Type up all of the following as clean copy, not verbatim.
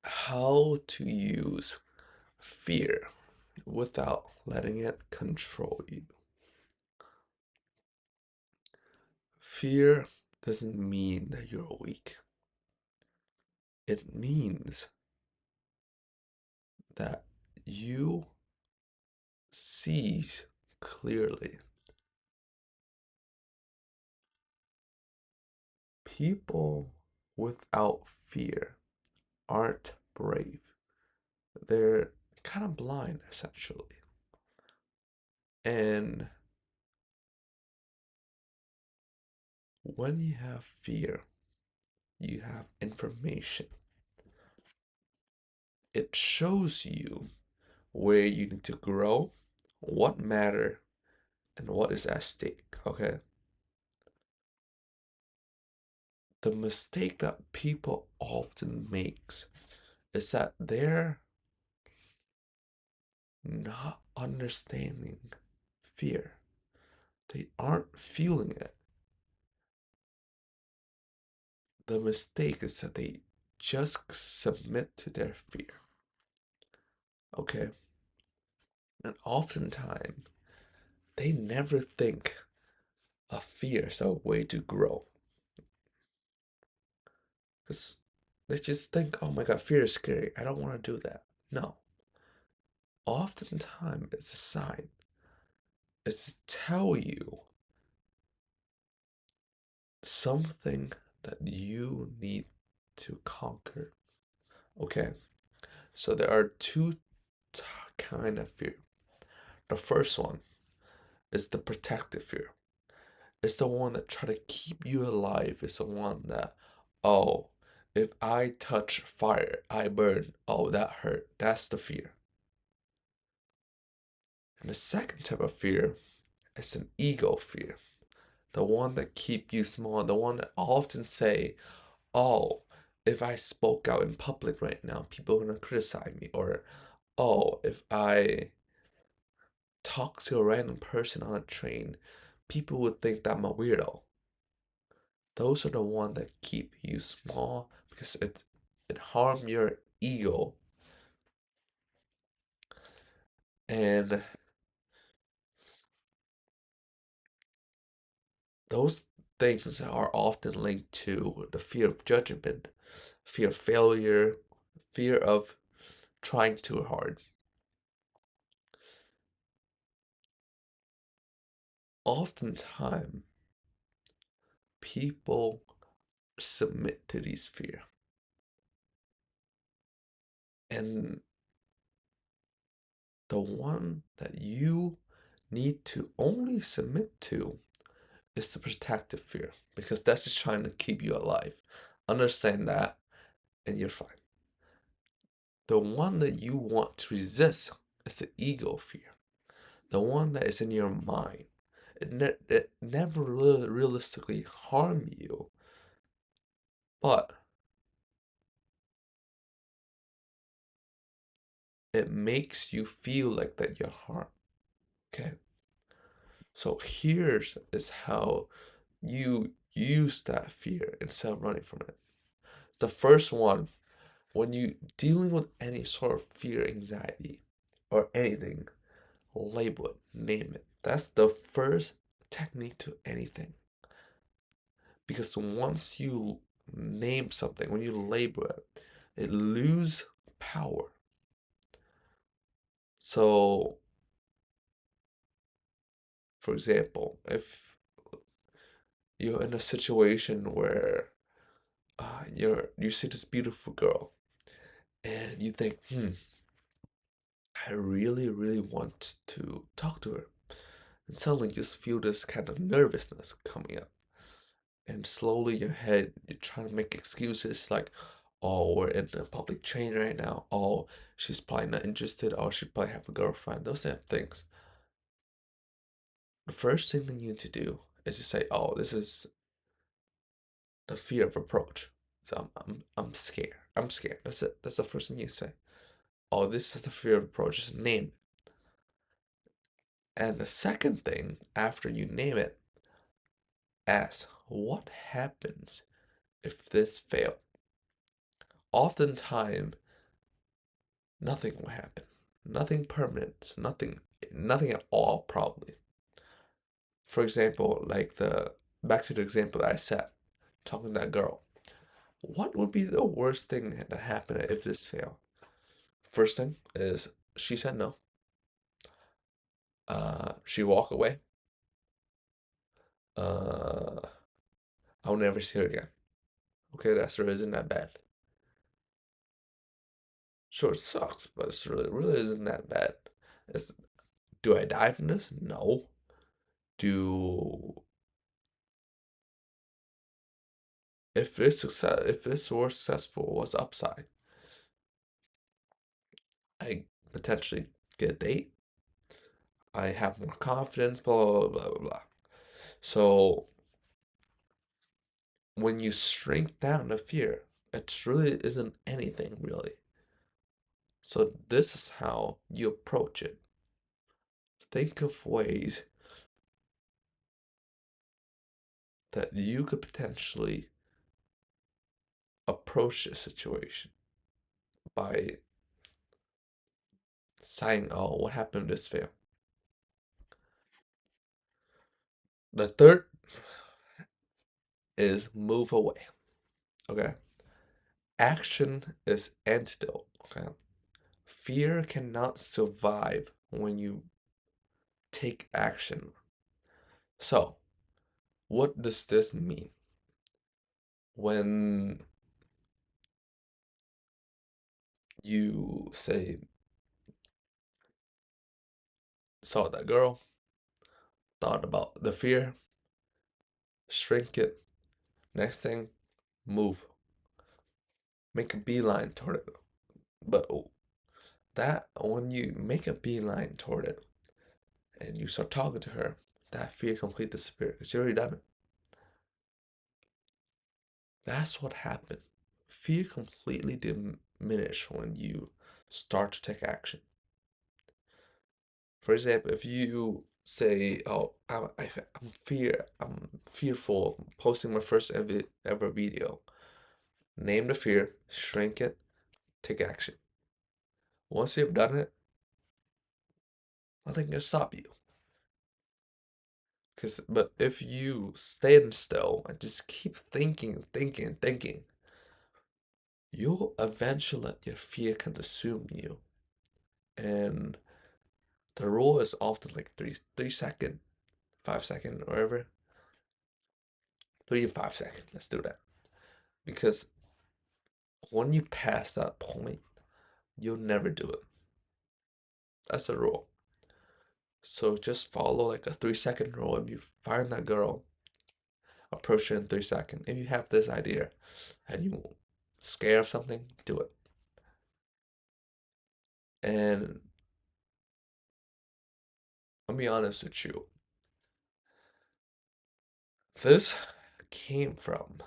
how to use fear without letting it control you. Fear doesn't mean that you're weak. It means that you sees clearly. People without fear aren't brave. They're kind of blind, essentially. And when you have fear, you have information. It shows you where you need to grow, what matter, and what is at stake, okay? The mistake that people often makes is that they're not understanding fear. They aren't feeling it. The mistake is that they just submit to their fear, okay? And oftentimes, they never think of fear as a way to grow. Because they just think, oh my god, fear is scary. I don't want to do that. No. Oftentimes, it's a sign. It's to tell you something that you need to conquer. Okay? So there are two kind of fear. The first one is the protective fear. It's the one that try to keep you alive. It's the one that, oh, if I touch fire, I burn. Oh, that hurt. That's the fear. And the second type of fear is an ego fear. The one that keep you small. The one that often say, oh, if I spoke out in public right now, people are gonna criticize me. Or, oh, if I talk to a random person on a train, people would think that I'm a weirdo. Those are the ones that keep you small because it harm your ego. And those things are often linked to the fear of judgment, fear of failure, fear of trying too hard. Oftentimes, people submit to these fear. And the one that you need to only submit to is the protective fear because that's just trying to keep you alive. Understand that, and you're fine. The one that you want to resist is the ego fear, the one that is in your mind. It never really realistically harm you, but it makes you feel like that you're harmed. Okay, so here's is how you use that fear instead of running from it. The first one, when you dealing with any sort of fear, anxiety, or anything, label it, name it. That's the first technique to anything. Because once you name something, when you label it, it lose power. So, for example, if you're in a situation where you see this beautiful girl and you think, I really, really want to talk to her. And suddenly you just feel this kind of nervousness coming up. And slowly in your head, you're trying to make excuses like, oh, we're in a public train right now. Oh, she's probably not interested. Oh, she probably have a girlfriend. Those type of things. The first thing that you need to do is to say, oh, this is the fear of approach. So I'm scared. I'm scared. That's it. That's the first thing you say. Oh, this is the fear of approach. Just name it. And the second thing, after you name it, ask, what happens if this fails? Oftentimes, nothing will happen. Nothing permanent. Nothing at all, probably. For example, like the back to the example that I set, talking to that girl. What would be the worst thing that happened if this failed? First thing is she said no. She walked away. Uh, I'll never see her again. Okay, that's really isn't that bad. Sure, it sucks, but it's really isn't that bad. It's, do I die from this? No. Do if this were successful, what's upside? I potentially get a date. I have more confidence. Blah blah blah blah blah. So when you shrink down the fear, it really isn't anything really. So this is how you approach it. Think of ways that you could potentially approach a situation by saying, "Oh, what happened to this fail?" The third is move away. Okay, action is antidote. Okay, fear cannot survive when you take action. So, what does this mean? When you say, saw that girl, thought about the fear, shrink it, next thing, move. Make a beeline toward it. But that, when you make a beeline toward it and you start talking to her, that fear completely disappears because you already done it. That's what happened. Fear completely diminish when you start to take action. For example, if you say, "Oh, I'm fearful of posting my first ever video," name the fear, shrink it, take action. Once you've done it, nothing can stop you. But if you stand still and just keep thinking, you'll eventually let your fear consume you. And the rule is often like 3 second, 5 second, whatever. 3 to 5 second. Let's do that. Because when you pass that point, you'll never do it. That's a rule. So just follow like a 3 second rule. If you find that girl, approach her in 3 seconds. If you have this idea and you scared of something, do it. And I'll be honest with you. This came from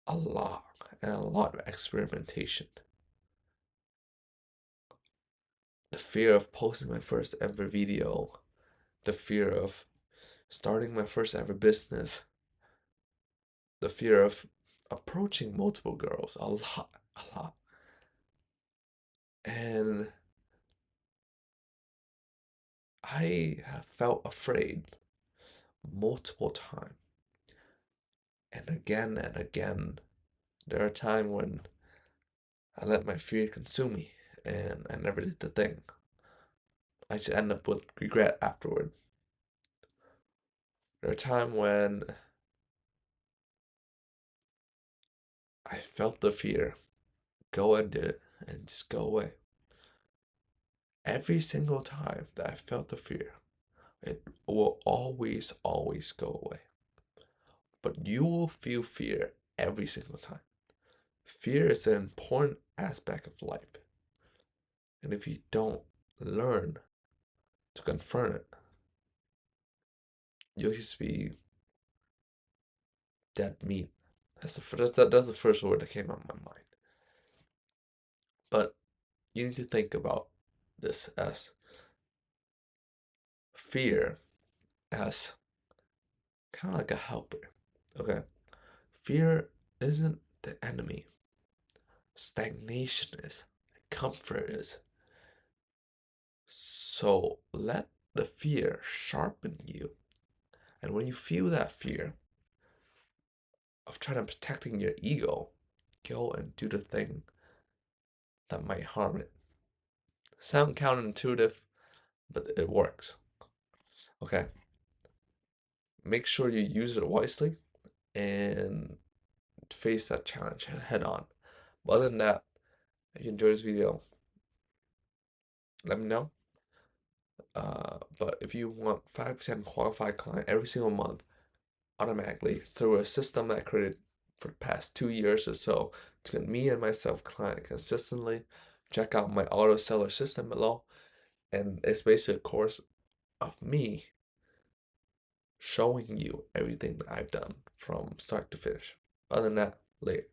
a lot and a lot of experimentation. The fear of posting my first ever video, the fear of starting my first ever business, the fear of approaching multiple girls, a lot. And I have felt afraid multiple times. And again, there are times when I let my fear consume me and I never did the thing. I just end up with regret afterward. There are times when I felt the fear, go and did it, and just go away. Every single time that I felt the fear, it will always go away. But you will feel fear every single time. Fear is an important aspect of life. And if you don't learn to confront it, you'll just be dead meat. That's the first word that came out of my mind. But you need to think about this as fear as kind of like a helper. Okay? Fear isn't the enemy. Stagnation is. comfort is. So let the fear sharpen you. And when you feel that fear of trying to protecting your ego, go and do the thing that might harm it. Sound counterintuitive, but it works. Okay? Make sure you use it wisely and face that challenge head on. But other than that, if you enjoyed this video, let me know. But if you want 5% qualified client every single month, automatically through a system that I created for the past 2 years or so to get me and myself client consistently, check out my auto seller system below. And it's basically a course of me showing you everything that I've done from start to finish. Other than that, later.